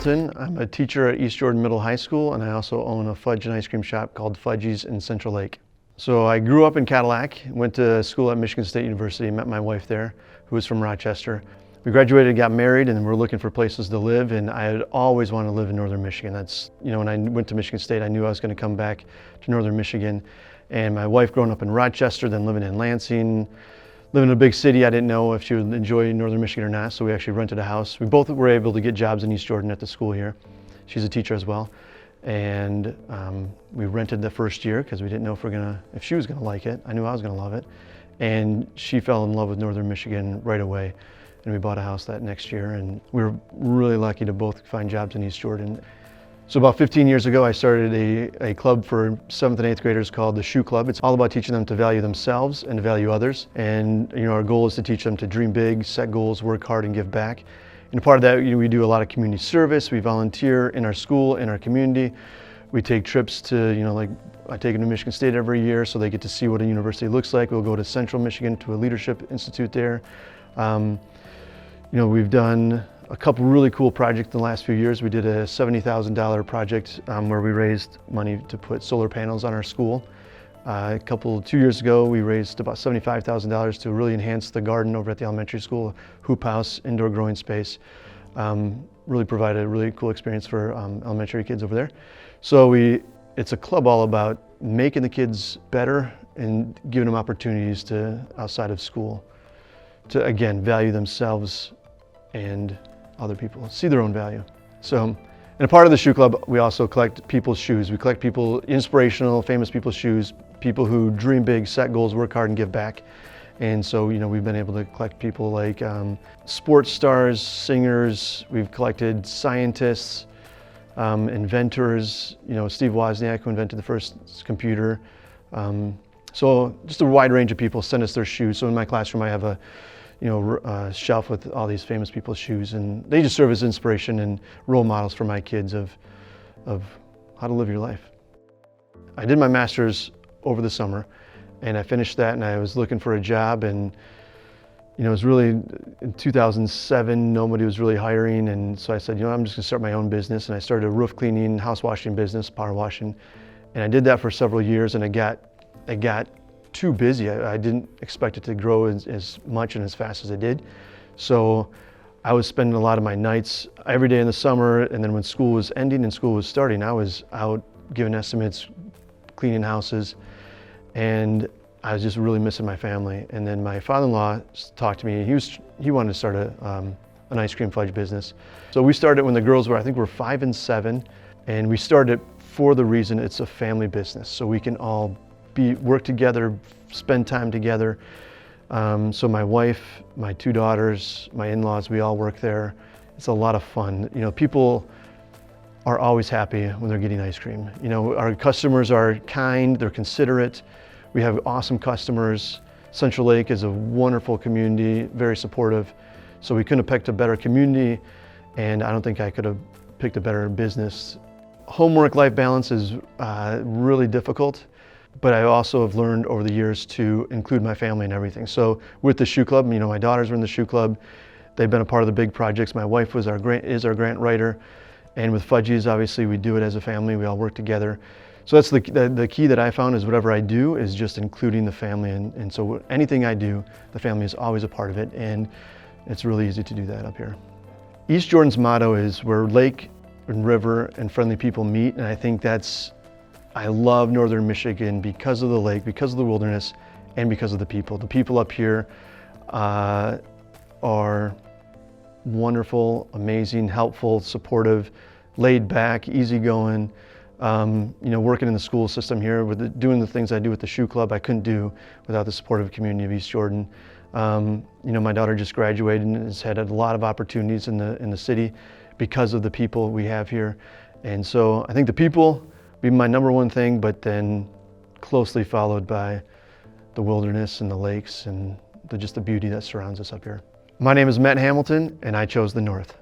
Hamilton. I'm a teacher at East Jordan Middle High School, and I also own a fudge and ice cream shop called Fudgy's in Central Lake. So I grew up in Cadillac, went to school at Michigan State University, met my wife there, who was from Rochester. We graduated, got married, and we're looking for places to live, and I had always wanted to live in Northern Michigan. That's, when I went to Michigan State, I knew I was going to come back to Northern Michigan. And my wife growing up in Rochester, then living in Lansing, living in a big city, I didn't know if she would enjoy Northern Michigan or not, so we actually rented a house. We both were able to get jobs in East Jordan at the school here. She's a teacher as well. And we rented the first year because we didn't know if she was gonna like it. I knew I was gonna love it. And she fell in love with Northern Michigan right away. And we bought a house that next year, and we were really lucky to both find jobs in East Jordan. So about 15 years ago, I started a club for 7th and 8th graders called the Shoe Club. It's all about teaching them to value themselves and to value others. And our goal is to teach them to dream big, set goals, work hard, and give back. And part of that, we do a lot of community service. We volunteer in our school, in our community. We take trips to, like I take them to Michigan State every year so they get to see what a university looks like. We'll go to Central Michigan to a leadership institute there. We've done a couple really cool projects in the last few years. We did a $70,000 project where we raised money to put solar panels on our school. 2 years ago, we raised about $75,000 to really enhance the garden over at the elementary school, hoop house, indoor growing space. Really provide a really cool experience for elementary kids over there. So it's a club all about making the kids better and giving them opportunities to, outside of school, to again, value themselves and other people, see their own value. So, and a part of the Shoe Club, we also collect people's shoes. We collect inspirational, famous people's shoes, people who dream big, set goals, work hard, and give back. And so, we've been able to collect people like sports stars, singers. We've collected scientists, inventors, Steve Wozniak, who invented the first computer. So just a wide range of people send us their shoes. So in my classroom, I have a shelf with all these famous people's shoes, and they just serve as inspiration and role models for my kids of how to live your life. I did my master's over the summer, and I finished that, and I was looking for a job, and it was really in 2007, nobody was really hiring, and so I said, I'm just gonna start my own business, and I started a roof cleaning, house washing business, power washing, and I did that for several years, and it got too busy. I didn't expect it to grow as much and as fast as it did. So I was spending a lot of my nights every day in the summer, and then when school was ending and school was starting, I was out giving estimates, cleaning houses, and I was just really missing my family. And then my father-in-law talked to me. He wanted to start an ice cream fudge business. So we started when the girls were, I think, 5 and 7, and we started for the reason it's a family business, so we can all work together, spend time together. So my wife, my 2 daughters, my in-laws, we all work there. It's a lot of fun. People are always happy when they're getting ice cream. Our customers are kind, they're considerate. We have awesome customers. Central Lake is a wonderful community, very supportive. So we couldn't have picked a better community, and I don't think I could have picked a better business. Home-work-life balance is really difficult. But I also have learned over the years to include my family in everything. So with the Shoe Club, my daughters were in the Shoe Club. They've been a part of the big projects. My wife is our grant writer. And with Fudgy's, obviously, we do it as a family. We all work together. So that's the key that I found is whatever I do is just including the family. And so anything I do, the family is always a part of it. And it's really easy to do that up here. East Jordan's motto is where lake and river and friendly people meet. And I think I love Northern Michigan because of the lake, because of the wilderness, and because of the people. The people up here are wonderful, amazing, helpful, supportive, laid back, easygoing. Working in the school system here, doing the things I do with the Shoe Club, I couldn't do without the supportive community of East Jordan. My daughter just graduated and has had a lot of opportunities in the city because of the people we have here. And so I think the people be my number one thing, but then closely followed by the wilderness and the lakes and just the beauty that surrounds us up here. My name is Matt Hamilton, and I chose the North.